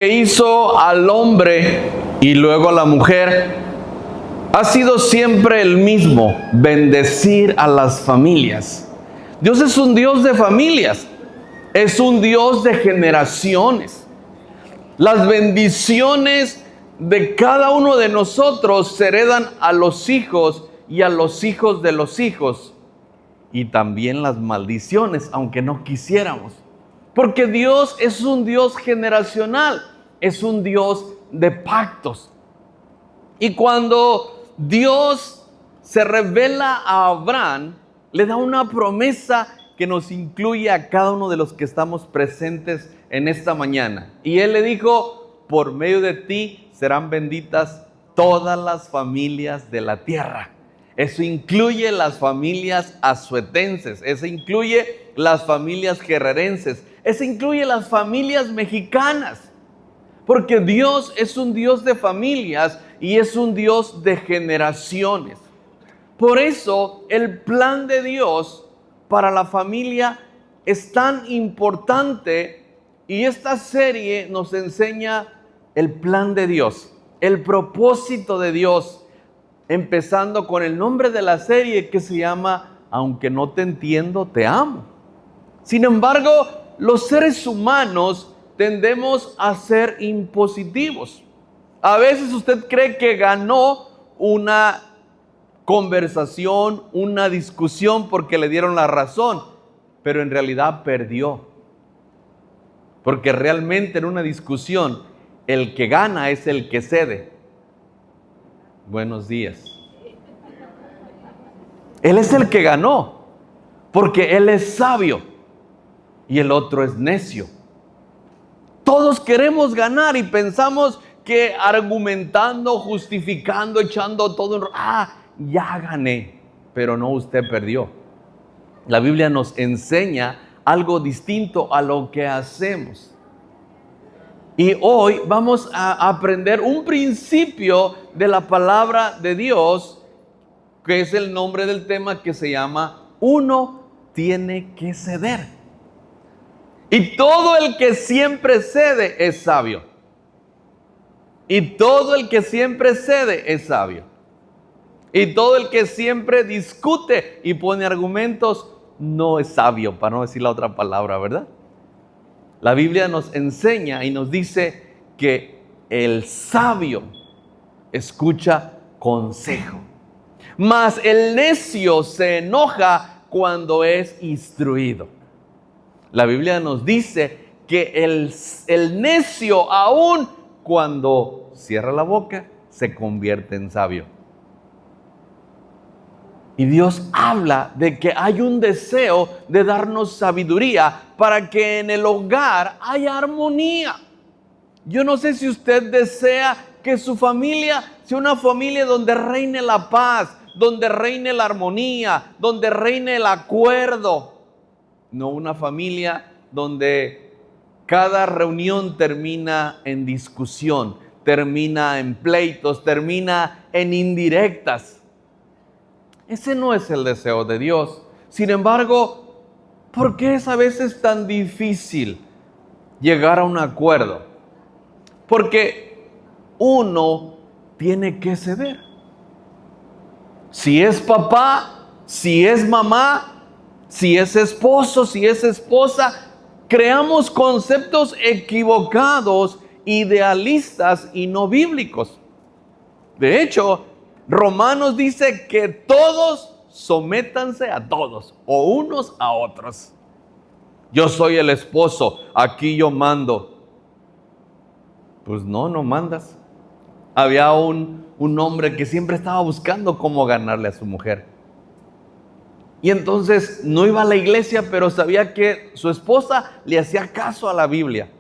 que hizo al hombre y luego a la mujer ha sido siempre el mismo: bendecir a las familias. Dios es un Dios de familias, es un Dios de generaciones. Las bendiciones de cada uno de nosotros se heredan a los hijos y a los hijos de los hijos, y también las maldiciones, aunque no quisiéramos. Porque Dios es un Dios generacional, es un Dios de pactos. Y cuando Dios se revela a Abraham, le da una promesa que nos incluye a cada uno de los que estamos presentes en esta mañana. Y Él le dijo: por medio de ti serán benditas todas las familias de la tierra. Eso incluye las familias asuetenses, eso incluye las familias guerrerenses, eso incluye las familias mexicanas. Porque Dios es un Dios de familias y es un Dios de generaciones. Por eso el plan de Dios para la familia es tan importante, y esta serie nos enseña el plan de Dios, el propósito de Dios, empezando con el nombre de la serie, que se llama Aunque no te entiendo, te amo. Sin embargo, los seres humanos tendemos a ser impositivos. A veces usted cree que ganó una conversación, una discusión, porque le dieron la razón, pero en realidad perdió. Porque realmente en una discusión el que gana es el que cede. Buenos días. Él es el que ganó, porque él es sabio y el otro es necio. Todos queremos ganar y pensamos que argumentando, justificando, echando todo, ya gané. Pero no, usted perdió. La Biblia nos enseña algo distinto a lo que hacemos. Y hoy vamos a aprender un principio de la palabra de Dios, que es el nombre del tema, que se llama Uno tiene que ceder. Y todo el que siempre cede es sabio. Y todo el que siempre cede es sabio. Y todo el que siempre discute y pone argumentos no es sabio, para no decir la otra palabra, ¿verdad? La Biblia nos enseña y nos dice que el sabio escucha consejo, mas el necio se enoja cuando es instruido. La Biblia nos dice que el necio, aún cuando cierra la boca, se convierte en sabio. Y Dios habla de que hay un deseo de darnos sabiduría para que en el hogar haya armonía. Yo no sé si usted desea que su familia sea una familia donde reine la paz, donde reine la armonía, donde reine el acuerdo. No una familia donde cada reunión termina en discusión, termina en pleitos, termina en indirectas. Ese no es el deseo de Dios. Sin embargo, ¿por qué es a veces tan difícil llegar a un acuerdo? Porque uno tiene que ceder. Si es papá, si es mamá, si es esposo, si es esposa, creamos conceptos equivocados, idealistas y no bíblicos. De hecho, Romanos dice que todos sométanse a todos, o unos a otros. Yo soy el esposo, aquí yo mando. Pues no mandas. Había un hombre que siempre estaba buscando cómo ganarle a su mujer. Y entonces no iba a la iglesia, pero sabía que su esposa le hacía caso a la Biblia.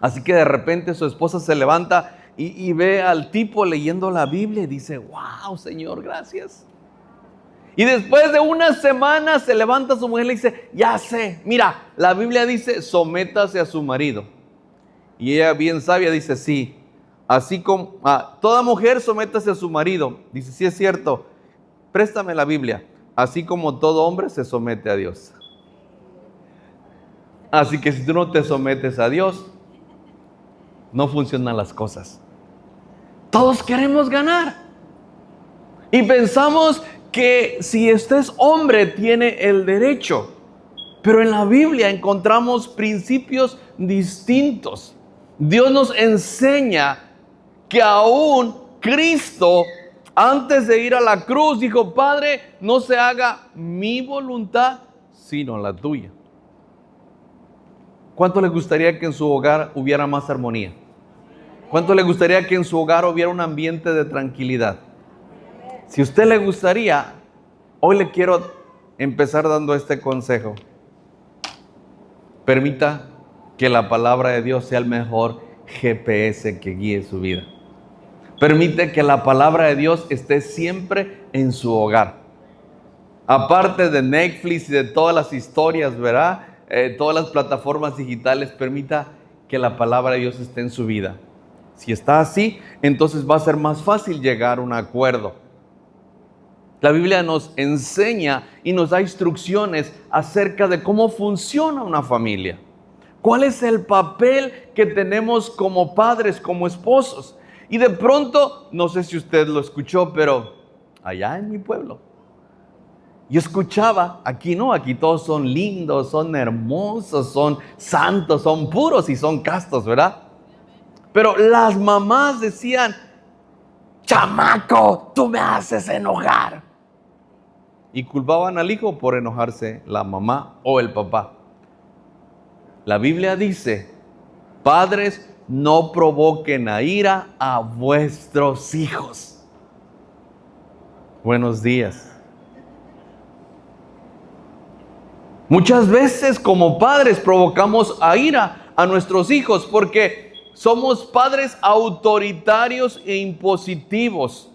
Así que de repente su esposa se levanta y ve al tipo leyendo la Biblia y dice: wow, Señor, gracias. Y después de una semana se levanta su mujer y le dice: ya sé, mira, la Biblia dice sométase a su marido. Y ella, bien sabia, dice: sí, así como toda mujer sométase a su marido. Dice: sí, es cierto, préstame la Biblia. Así como todo hombre se somete a Dios. Así que si tú no te sometes a Dios, no funcionan las cosas. Todos queremos ganar. Y pensamos que si usted es hombre tiene el derecho. Pero en la Biblia encontramos principios distintos. Dios nos enseña que aún Cristo, antes de ir a la cruz, dijo: Padre, no se haga mi voluntad, sino la tuya. ¿Cuánto le gustaría que en su hogar hubiera más armonía? ¿Cuánto le gustaría que en su hogar hubiera un ambiente de tranquilidad? Si a usted le gustaría, hoy le quiero empezar dando este consejo. Permita que la palabra de Dios sea el mejor GPS que guíe su vida. Permite que la palabra de Dios esté siempre en su hogar. Aparte de Netflix y de todas las historias, ¿verdad? Todas las plataformas digitales, permita que la palabra de Dios esté en su vida. Si está así, entonces va a ser más fácil llegar a un acuerdo. La Biblia nos enseña y nos da instrucciones acerca de cómo funciona una familia. ¿Cuál es el papel que tenemos como padres, como esposos? Y de pronto, no sé si usted lo escuchó, pero allá en mi pueblo, yo escuchaba, aquí no, aquí todos son lindos, son hermosos, son santos, son puros y son castos, ¿verdad? Pero las mamás decían: chamaco, tú me haces enojar. Y culpaban al hijo por enojarse la mamá o el papá. La Biblia dice: padres, no provoquen a ira a vuestros hijos. Buenos días. Muchas veces como padres provocamos a ira a nuestros hijos porque somos padres autoritarios e impositivos.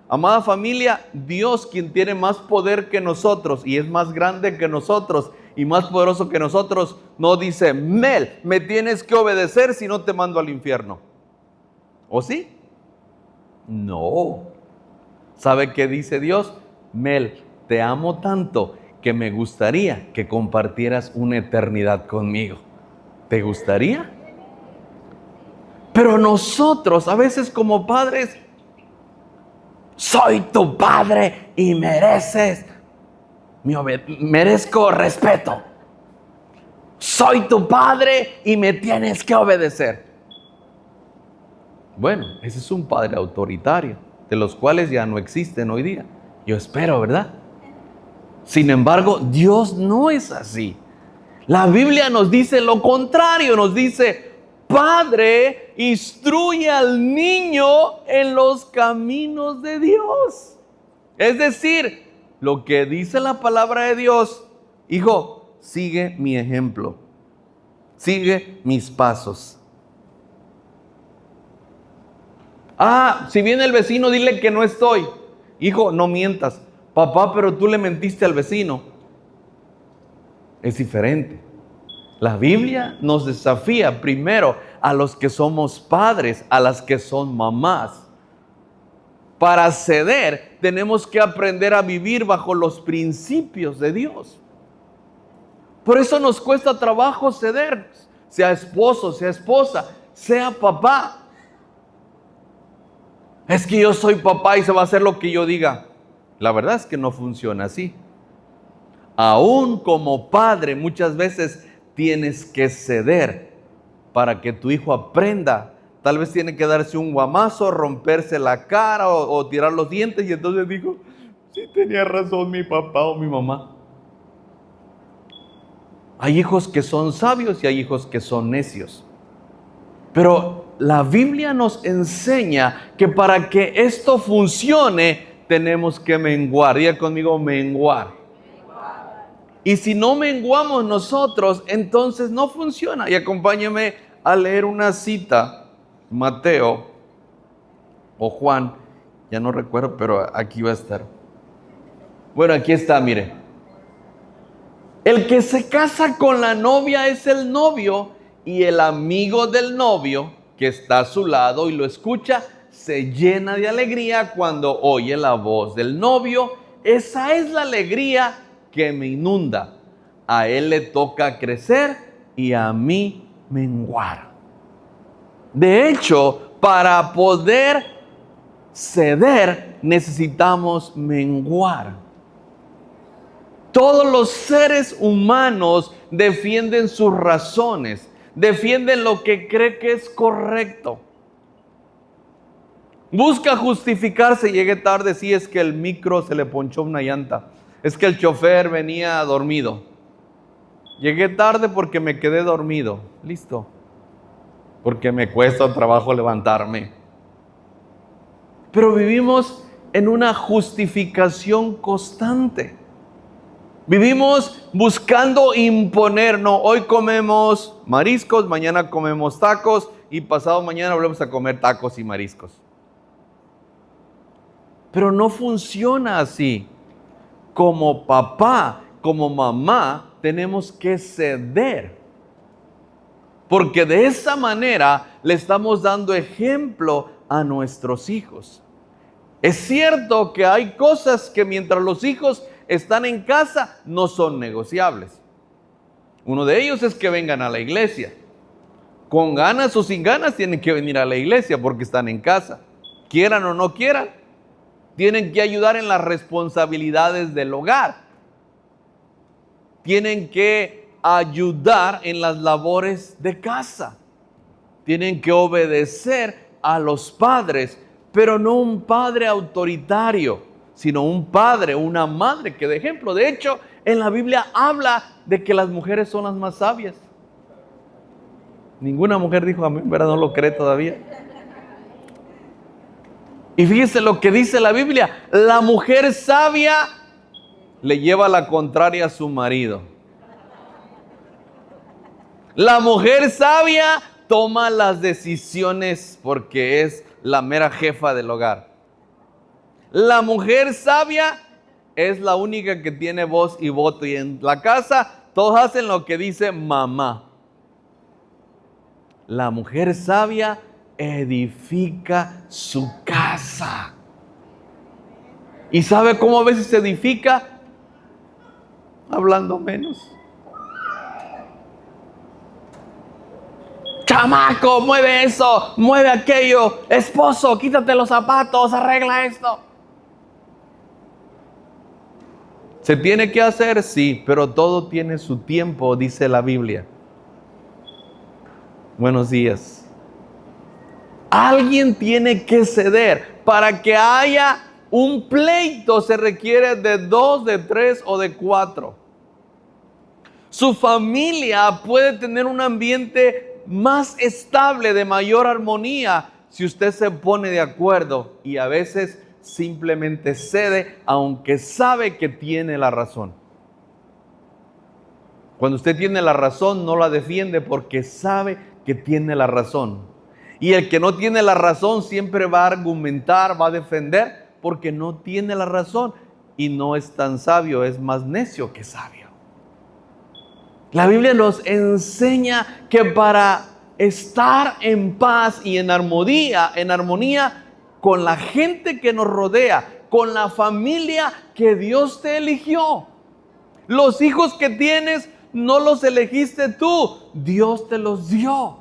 Amada familia, Dios, quien tiene más poder que nosotros y es más grande que nosotros y más poderoso que nosotros, no dice: Mel, me tienes que obedecer si no te mando al infierno. ¿O sí? No. ¿Sabe qué dice Dios? Mel, te amo tanto que me gustaría que compartieras una eternidad conmigo. ¿Te gustaría? Pero nosotros a veces como padres: soy tu padre y merezco respeto. Soy tu padre y me tienes que obedecer. Bueno, ese es un padre autoritario, de los cuales ya no existen hoy día. Yo espero, ¿verdad? Sin embargo, Dios no es así. La Biblia nos dice lo contrario, nos dice: Padre, instruye al niño en los caminos de Dios. Es decir, lo que dice la palabra de Dios: hijo, sigue mi ejemplo, sigue mis pasos. Si viene el vecino, dile que no estoy. Hijo, no mientas. Papá, pero tú le mentiste al vecino. Es diferente. La Biblia nos desafía primero a los que somos padres, a las que son mamás. Para ceder, tenemos que aprender a vivir bajo los principios de Dios. Por eso nos cuesta trabajo ceder, sea esposo, sea esposa, sea papá. Es que yo soy papá y se va a hacer lo que yo diga. La verdad es que no funciona así. Aún como padre, muchas veces tienes que ceder para que tu hijo aprenda. Tal vez tiene que darse un guamazo, romperse la cara o tirar los dientes, y entonces dijo: sí tenía razón mi papá o mi mamá. Hay hijos que son sabios y hay hijos que son necios. Pero la Biblia nos enseña que para que esto funcione tenemos que menguar. Diga conmigo: menguar. Y si no menguamos nosotros, entonces no funciona. Y acompáñeme a leer una cita, Mateo o Juan, ya no recuerdo, pero aquí va a estar. Bueno, aquí está, mire. El que se casa con la novia es el novio, y el amigo del novio que está a su lado y lo escucha se llena de alegría cuando oye la voz del novio. Esa es la alegría que me inunda. A él le toca crecer y a mí menguar. De hecho, para poder ceder, necesitamos menguar. Todos los seres humanos defienden sus razones, defienden lo que cree que es correcto. Busca justificarse, llegué tarde, si es que el micro se le ponchó una llanta, es que el chofer venía dormido. Llegué tarde porque me quedé dormido. Listo. Porque me cuesta trabajo levantarme. Pero vivimos en una justificación constante. Vivimos buscando imponer. No, hoy comemos mariscos, mañana comemos tacos y pasado mañana volvemos a comer tacos y mariscos. Pero no funciona así. Como papá, como mamá, tenemos que ceder. Porque de esa manera le estamos dando ejemplo a nuestros hijos. Es cierto que hay cosas que mientras los hijos están en casa no son negociables. Uno de ellos es que vengan a la iglesia. Con ganas o sin ganas tienen que venir a la iglesia porque están en casa. Quieran o no quieran, tienen que ayudar en las responsabilidades del hogar. Tienen que ayudar en las labores de casa. Tienen que obedecer a los padres, pero no un padre autoritario, sino un padre, una madre que dé ejemplo. De hecho, en la Biblia habla de que las mujeres son las más sabias. Ninguna mujer dijo amén, ¿verdad? No lo cree todavía. Y fíjese lo que dice la Biblia: la mujer sabia le lleva la contraria a su marido. La mujer sabia toma las decisiones porque es la mera jefa del hogar. La mujer sabia es la única que tiene voz y voto, y en la casa todos hacen lo que dice mamá. La mujer sabia edifica su casa. ¿Y sabe cómo a veces se edifica? Hablando menos. Chamaco, mueve eso, mueve aquello. Esposo, quítate los zapatos, arregla esto. ¿Se tiene que hacer? Sí, pero todo tiene su tiempo, dice la Biblia. Buenos días. Alguien tiene que ceder. Para que haya un pleito se requiere de 2, de 3 o de 4. Su familia puede tener un ambiente más estable, de mayor armonía, si usted se pone de acuerdo y a veces simplemente cede, aunque sabe que tiene la razón. Cuando usted tiene la razón, no la defiende porque sabe que tiene la razón. Y el que no tiene la razón siempre va a argumentar, va a defender, porque no tiene la razón y no es tan sabio, es más necio que sabio. La Biblia nos enseña que para estar en paz y en armonía con la gente que nos rodea, con la familia que Dios te eligió. Los hijos que tienes no los elegiste tú, Dios te los dio.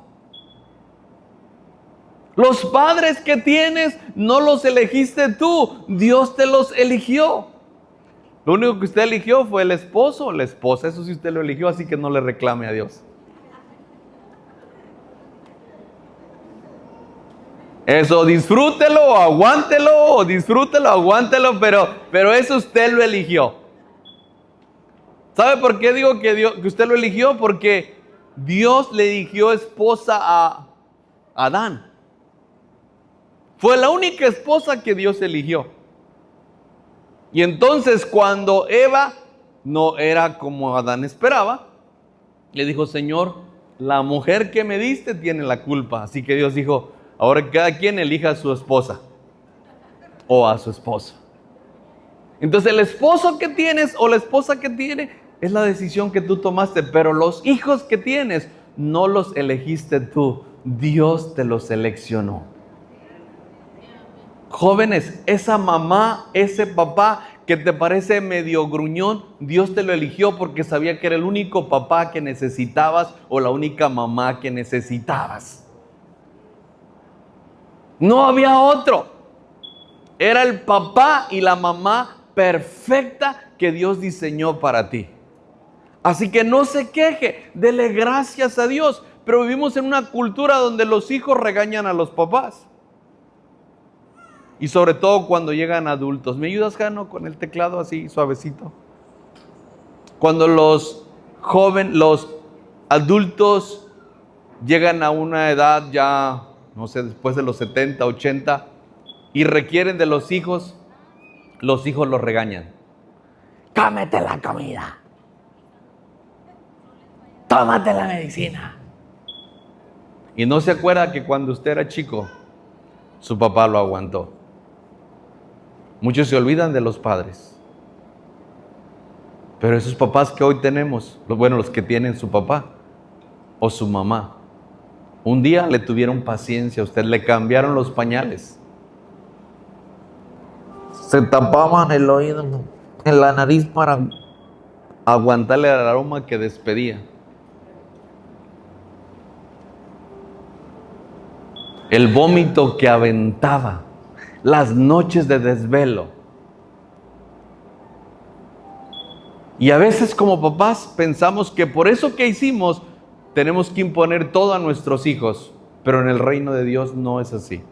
Los padres que tienes no los elegiste tú, Dios te los eligió. Lo único que usted eligió fue el esposo o la esposa, eso sí usted lo eligió, así que no le reclame a Dios. Eso, disfrútelo o aguántelo, pero eso usted lo eligió. ¿Sabe por qué digo que usted lo eligió? Porque Dios le eligió esposa a Adán. Fue la única esposa que Dios eligió. Y entonces cuando Eva no era como Adán esperaba, le dijo: Señor, la mujer que me diste tiene la culpa. Así que Dios dijo: ahora cada quien elija a su esposa o a su esposo. Entonces el esposo que tienes o la esposa que tiene es la decisión que tú tomaste, pero los hijos que tienes no los elegiste tú, Dios te los seleccionó. Jóvenes, esa mamá, ese papá que te parece medio gruñón, Dios te lo eligió porque sabía que era el único papá que necesitabas o la única mamá que necesitabas. No había otro. Era el papá y la mamá perfecta que Dios diseñó para ti. Así que no se queje, dele gracias a Dios. Pero vivimos en una cultura donde los hijos regañan a los papás. Y sobre todo cuando llegan adultos. ¿Me ayudas, Jano, con el teclado así suavecito? Cuando los adultos llegan a una edad ya, no sé, después de los 70, 80, y requieren de los hijos los regañan. Cómete la comida. Tómate la medicina. Y no se acuerda que cuando usted era chico, su papá lo aguantó. Muchos se olvidan de los padres. Pero esos papás que hoy tenemos, los que tienen su papá o su mamá, un día le tuvieron paciencia a usted, le cambiaron los pañales. Se tapaban el oído en la nariz para aguantarle el aroma que despedía. El vómito que aventaba, las noches de desvelo. Y a veces como papás pensamos que por eso que hicimos tenemos que imponer todo a nuestros hijos, pero en el reino de Dios no es así.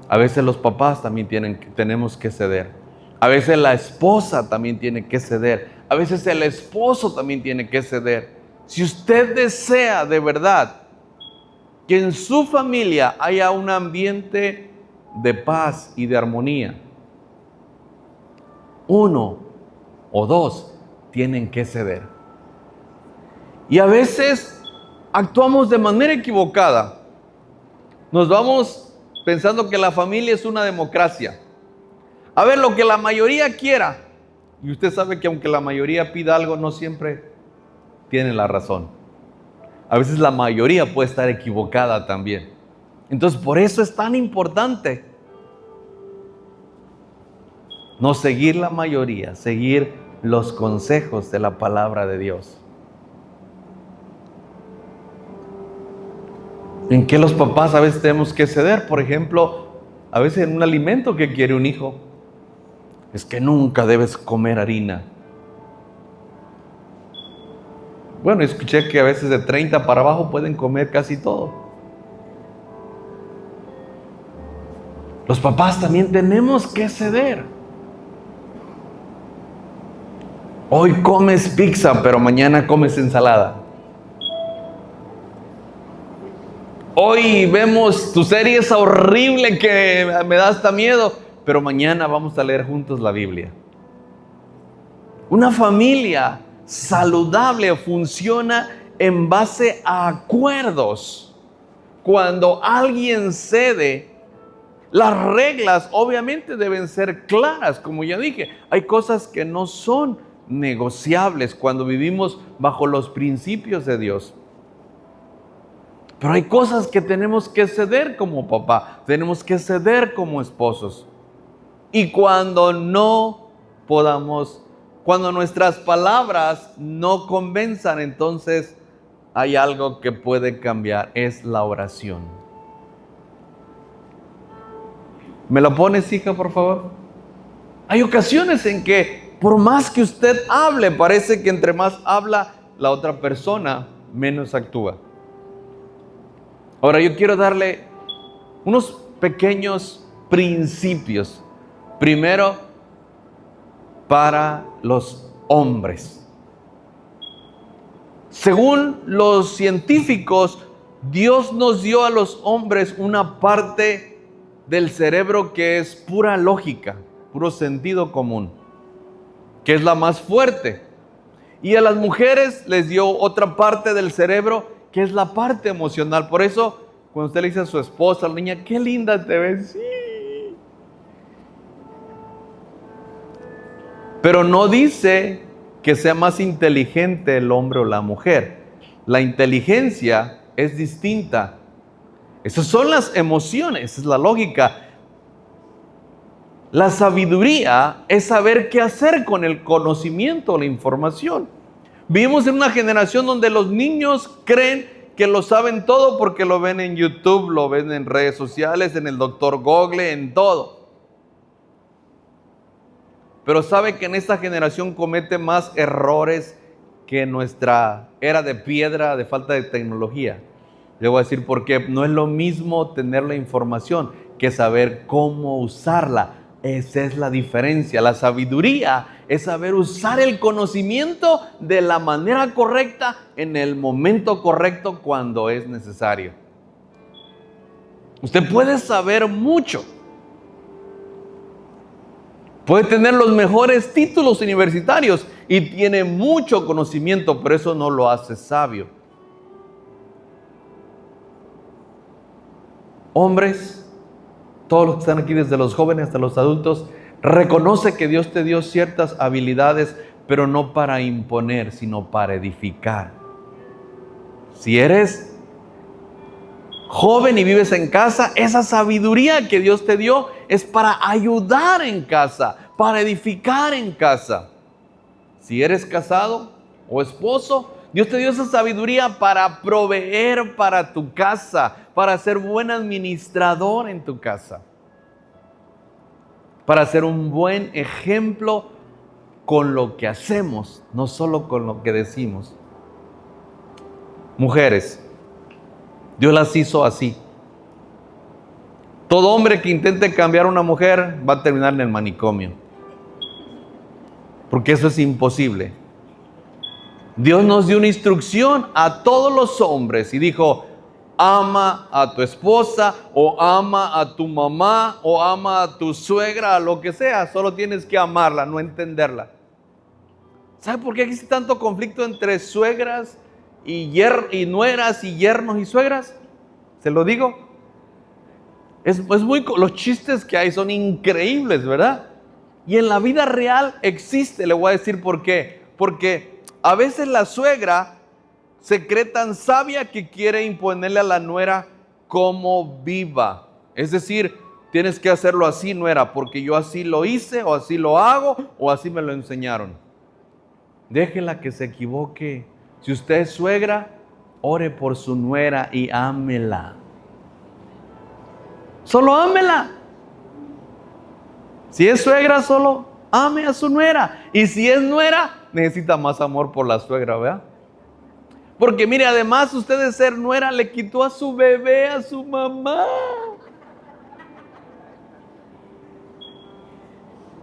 A veces los papás también tenemos que ceder. A veces la esposa también tiene que ceder. A veces el esposo también tiene que ceder. Si usted desea de verdad que en su familia haya un ambiente de paz y de armonía, uno o dos tienen que ceder. Y a veces actuamos de manera equivocada. Nos vamos pensando que la familia es una democracia. A ver, lo que la mayoría quiera. Y usted sabe que aunque la mayoría pida algo, no siempre tiene la razón. A veces la mayoría puede estar equivocada también. Entonces, por eso es tan importante no seguir la mayoría, seguir los consejos de la palabra de Dios. ¿En qué los papás a veces tenemos que ceder? Por ejemplo, a veces en un alimento que quiere un hijo. Es que nunca debes comer harina. Bueno, escuché que a veces de 30 para abajo pueden comer casi todo. Los papás también tenemos que ceder. Hoy comes pizza, pero mañana comes ensalada. Hoy vemos tu serie es horrible que me da hasta miedo, pero mañana vamos a leer juntos la Biblia. Una familia saludable funciona en base a acuerdos. Cuando alguien cede, las reglas obviamente deben ser claras, como ya dije. Hay cosas que no son negociables cuando vivimos bajo los principios de Dios. Pero hay cosas que tenemos que ceder como papá, tenemos que ceder como esposos. Y cuando no podamos, cuando nuestras palabras no convenzan, entonces hay algo que puede cambiar, es la oración. ¿Me lo pones, hija, por favor? Hay ocasiones en que por más que usted hable, parece que entre más habla la otra persona, menos actúa. Ahora yo quiero darle unos pequeños principios. Primero, para los hombres. Según los científicos, Dios nos dio a los hombres una parte del cerebro que es pura lógica, puro sentido común, que es la más fuerte. Y a las mujeres les dio otra parte del cerebro que es la parte emocional. Por eso, cuando usted le dice a su esposa, a la niña, qué linda te ves, sí. Pero no dice que sea más inteligente el hombre o la mujer. La inteligencia es distinta. Esas son las emociones, es la lógica. La sabiduría es saber qué hacer con el conocimiento, la información. Vivimos en una generación donde los niños creen que lo saben todo porque lo ven en YouTube, lo ven en redes sociales, en el doctor Google, en todo. Pero sabe que en esta generación comete más errores que en nuestra era de piedra, de falta de tecnología. Le voy a decir por qué. No es lo mismo tener la información que saber cómo usarla. Esa es la diferencia. La sabiduría es saber usar el conocimiento de la manera correcta, en el momento correcto, cuando es necesario. Usted puede saber mucho. Puede tener los mejores títulos universitarios y tiene mucho conocimiento, pero eso no lo hace sabio. Hombres, todos los que están aquí, desde los jóvenes hasta los adultos, reconoce que Dios te dio ciertas habilidades, pero no para imponer, sino para edificar. Si eres joven y vives en casa, esa sabiduría que Dios te dio es para ayudar en casa, para edificar en casa. Si eres casado o esposo, Dios te dio esa sabiduría para proveer para tu casa, para ser buen administrador en tu casa, para ser un buen ejemplo con lo que hacemos, no solo con lo que decimos. Mujeres, Dios las hizo así. Todo hombre que intente cambiar a una mujer va a terminar en el manicomio, porque eso es imposible. Dios nos dio una instrucción a todos los hombres y dijo: ama a tu esposa, o ama a tu mamá, o ama a tu suegra, a lo que sea. Solo tienes que amarla, no entenderla. ¿Sabe por qué existe tanto conflicto entre suegras y nueras y yernos y suegras? Se lo digo. Los chistes que hay son increíbles, ¿verdad? Y en la vida real existe. Le voy a decir por qué. Porque a veces la suegra se cree tan sabia que quiere imponerle a la nuera cómo viva. Es decir, tienes que hacerlo así, nuera, porque yo así lo hice, o así lo hago, o así me lo enseñaron. Déjela que se equivoque. Si usted es suegra, ore por su nuera y ámela. Solo ámela. Si es suegra, solo ame a su nuera. Y si es nuera, necesita más amor por la suegra, ¿verdad? Porque mire, además usted de ser nuera le quitó a su bebé a su mamá.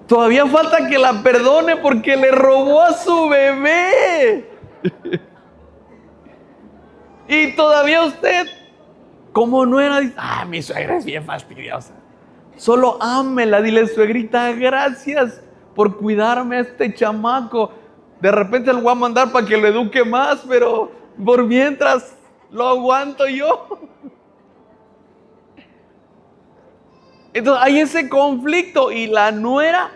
Todavía falta que la perdone porque le robó a su bebé. Y todavía usted, como nuera, dice: mi suegra es bien fastidiosa. Solo ámela, dile: suegrita, gracias por cuidarme a este chamaco. De repente lo voy a mandar para que lo eduque más, pero por mientras lo aguanto yo. Entonces hay ese conflicto, y la nuera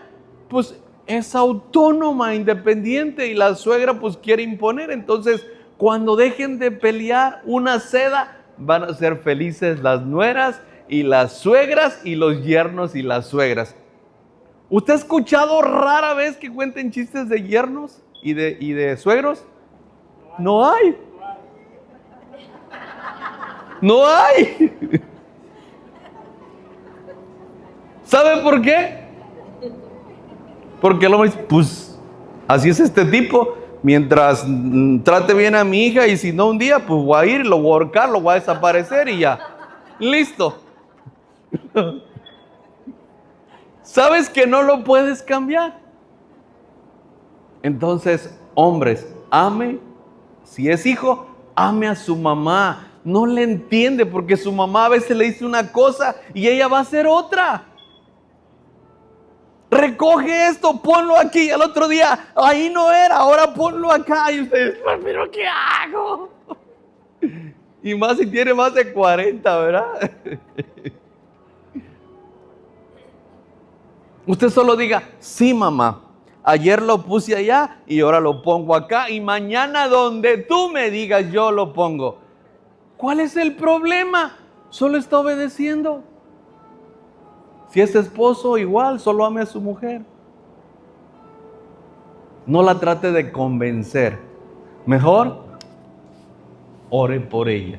pues es autónoma, independiente, y la suegra pues quiere imponer. Entonces, cuando dejen de pelear una seda, van a ser felices las nueras y las suegras, y los yernos y las suegras. ¿Usted ha escuchado rara vez que cuenten chistes de yernos y de suegros? No hay. No hay. ¿Sabe por qué? Porque el hombre dice: pues así es este tipo. Mientras trate bien a mi hija, y si no, un día pues voy a ir, lo voy a ahorcar, lo voy a desaparecer y ya. Listo. ¿Sabes que no lo puedes cambiar? Entonces, hombres, ame. Si es hijo, ame a su mamá. No le entiende porque su mamá a veces le dice una cosa y ella va a hacer otra. Recoge esto, ponlo aquí. Y al otro día, ahí no era, ahora ponlo acá. Y ustedes: ¿pero qué hago? Y más si tiene más de 40, ¿verdad? Usted solo diga: sí, mamá, ayer lo puse allá y ahora lo pongo acá, y mañana donde tú me digas yo lo pongo. ¿Cuál es el problema? Solo está obedeciendo. Si es esposo, igual, solo ame a su mujer. No la trate de convencer. Mejor ore por ella.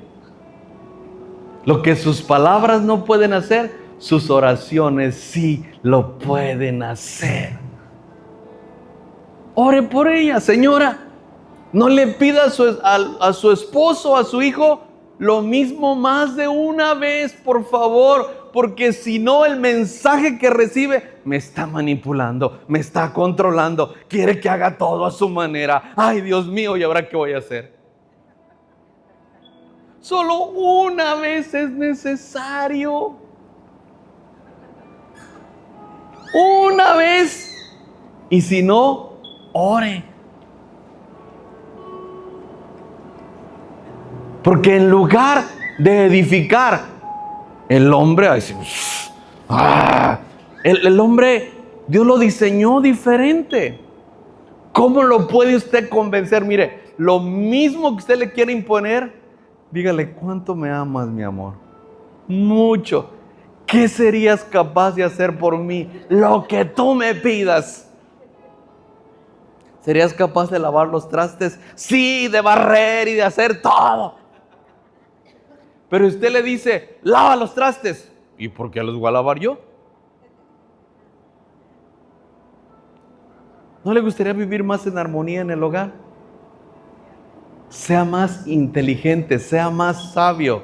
Lo que sus palabras no pueden hacer, sus oraciones sí lo pueden hacer. Ore por ella, señora. No le pida a su esposo, a su hijo, lo mismo más de una vez, por favor, porque si no, el mensaje que recibe me está manipulando, me está controlando, quiere que haga todo a su manera. Ay, Dios mío, ¿y ahora qué voy a hacer? Solo una vez es necesario. Una vez. Y si no, ore. Porque en lugar de edificar, el hombre, el hombre, Dios lo diseñó diferente. ¿Cómo lo puede usted convencer? Mire, lo mismo que usted le quiere imponer, dígale, ¿cuánto me amas, mi amor? Mucho. ¿Qué serías capaz de hacer por mí? Lo que tú me pidas. ¿Serías capaz de lavar los trastes? Sí, de barrer y de hacer todo. Pero usted le dice, lava los trastes. ¿Y por qué los voy a lavar yo? ¿No le gustaría vivir más en armonía en el hogar? Sea más inteligente, sea más sabio.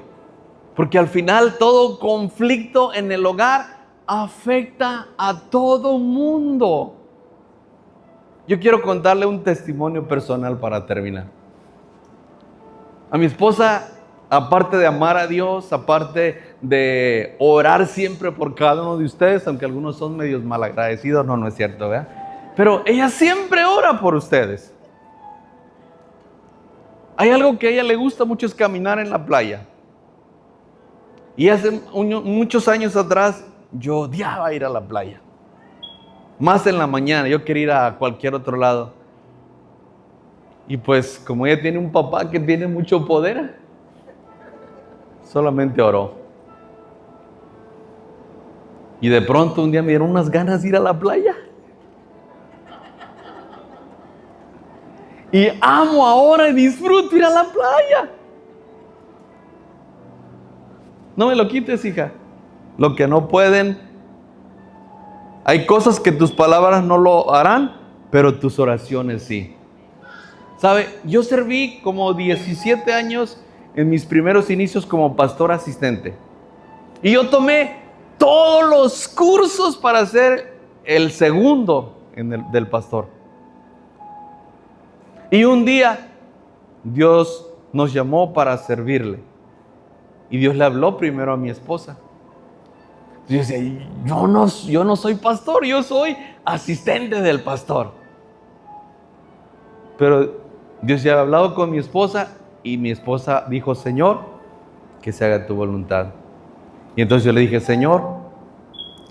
Porque al final todo conflicto en el hogar afecta a todo mundo. Yo quiero contarle un testimonio personal para terminar. A mi esposa, aparte de amar a Dios, aparte de orar siempre por cada uno de ustedes, aunque algunos son medios malagradecidos, no es cierto, ¿verdad? Pero ella siempre ora por ustedes. Hay algo que a ella le gusta mucho, es caminar en la playa. Y hace muchos años atrás, yo odiaba ir a la playa. Más en la mañana, yo quería ir a cualquier otro lado. Y pues, como ella tiene un papá que tiene mucho poder, solamente oró. Y de pronto un día me dieron unas ganas de ir a la playa. Y amo ahora y disfruto ir a la playa. No me lo quites, hija. Lo que no pueden. Hay cosas que tus palabras no lo harán, pero tus oraciones sí. ¿Sabe? Yo serví como 17 años en mis primeros inicios como pastor asistente. Y yo tomé todos los cursos para ser el segundo del pastor. Y un día Dios nos llamó para servirle. Y Dios le habló primero a mi esposa. Yo decía, yo no soy pastor, yo soy asistente del pastor. Pero Dios ya había hablado con mi esposa y mi esposa dijo, Señor, que se haga tu voluntad. Y entonces yo le dije, Señor,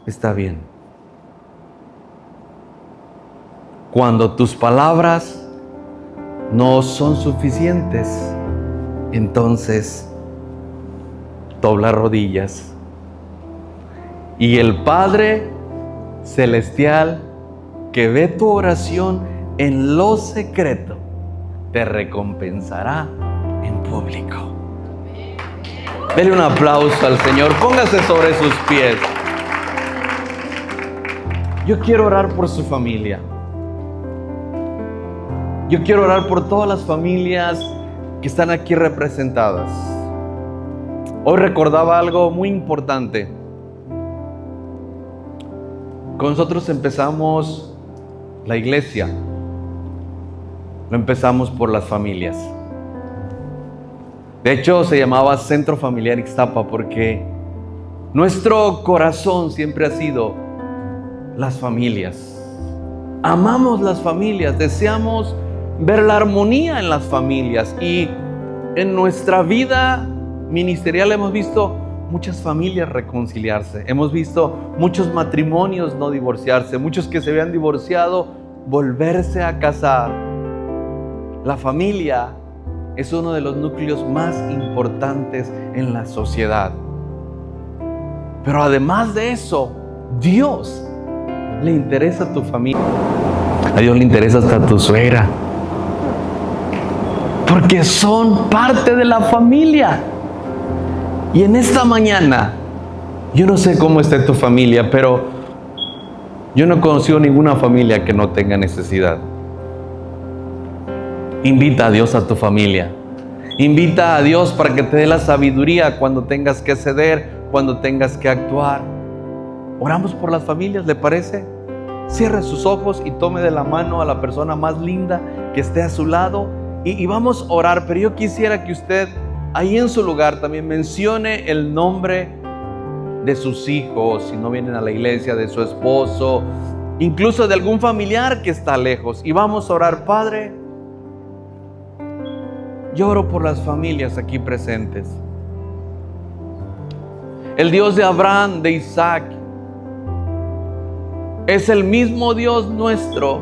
está bien. Cuando tus palabras no son suficientes, entonces dobla rodillas. Y el Padre Celestial, que ve tu oración en lo secreto, te recompensará en público. Dele un aplauso al Señor, póngase sobre sus pies. Yo quiero orar por su familia. Yo quiero orar por todas las familias que están aquí representadas. Hoy recordaba algo muy importante. Con nosotros empezamos la iglesia. Lo empezamos por las familias. De hecho, se llamaba Centro Familiar Ixtapa porque nuestro corazón siempre ha sido las familias. Amamos las familias, deseamos ver la armonía en las familias. Y en nuestra vida ministerial hemos visto muchas familias reconciliarse. Hemos visto muchos matrimonios no divorciarse, muchos que se habían divorciado volverse a casar. La familia es uno de los núcleos más importantes en la sociedad. Pero además de eso, Dios le interesa a tu familia. A Dios le interesa hasta tu suegra. porque son parte de la familia. Y en esta mañana, yo no sé cómo esté tu familia, pero yo no he conocido ninguna familia que no tenga necesidad. Invita a Dios a tu familia. Invita a Dios para que te dé la sabiduría cuando tengas que ceder, cuando tengas que actuar. Oramos por las familias, ¿le parece? Cierre sus ojos y tome de la mano a la persona más linda que esté a su lado y vamos a orar. Pero yo quisiera que usted ahí en su lugar también mencione el nombre de sus hijos, si no vienen a la iglesia, de su esposo, incluso de algún familiar que está lejos. Y vamos a orar. Padre, yo oro por las familias aquí presentes. El Dios de Abraham, de Isaac, es el mismo Dios nuestro.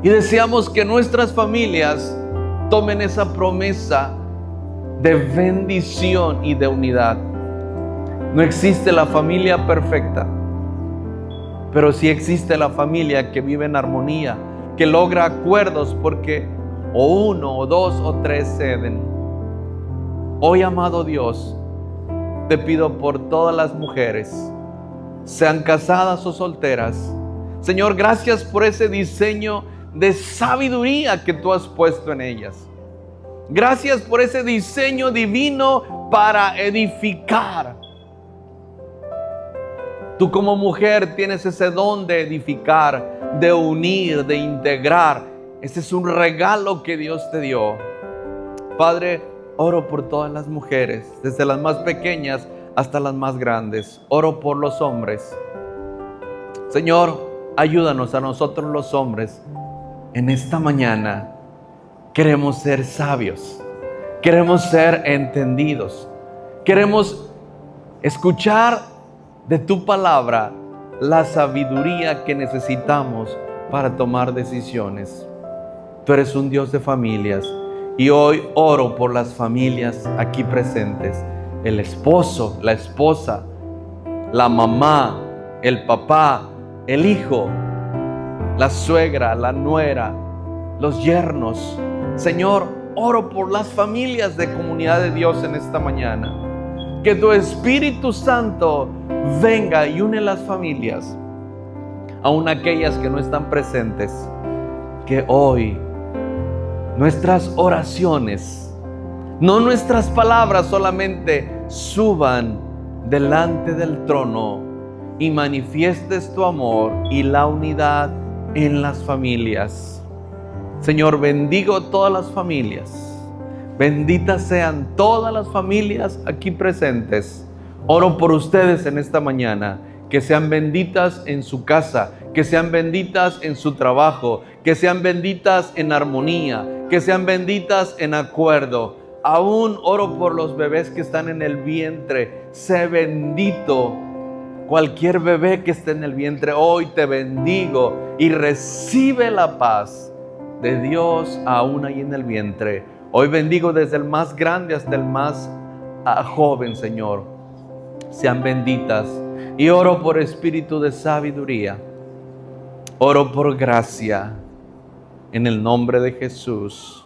Y deseamos que nuestras familias tomen esa promesa de bendición y de unidad. No existe la familia perfecta, pero sí existe la familia que vive en armonía, que logra acuerdos porque o uno, o dos, o tres ceden. Hoy, amado Dios, te pido por todas las mujeres, sean casadas o solteras. Señor, gracias por ese diseño de sabiduría que tú has puesto en ellas. Gracias por ese diseño divino para edificar. Tú como mujer tienes ese don de edificar, de unir, de integrar. Ese es un regalo que Dios te dio. Padre, oro por todas las mujeres, desde las más pequeñas hasta las más grandes. Oro por los hombres. Señor, ayúdanos a nosotros los hombres. En esta mañana queremos ser sabios, queremos ser entendidos, queremos escuchar de tu palabra la sabiduría que necesitamos para tomar decisiones. Tú eres un Dios de familias y hoy oro por las familias aquí presentes. El esposo, la esposa, la mamá, el papá, el hijo, la suegra, la nuera, los yernos. Señor, oro por las familias de Comunidad de Dios en esta mañana. Que tu Espíritu Santo venga y une las familias, aun aquellas que no están presentes. Que hoy nuestras oraciones, no nuestras palabras solamente, suban delante del trono y manifiestes tu amor y la unidad en las familias. Señor, bendigo todas las familias. Benditas sean todas las familias aquí presentes. Oro por ustedes en esta mañana, que sean benditas en su casa, que sean benditas en su trabajo, que sean benditas en armonía, que sean benditas en acuerdo. Aún oro por los bebés que están en el vientre. Sé bendito cualquier bebé que esté en el vientre. Hoy te bendigo y recibe la paz de Dios aún ahí en el vientre. Hoy bendigo desde el más grande hasta el más joven, Señor. Sean benditas. Y oro por espíritu de sabiduría. Oro por gracia. En el nombre de Jesús.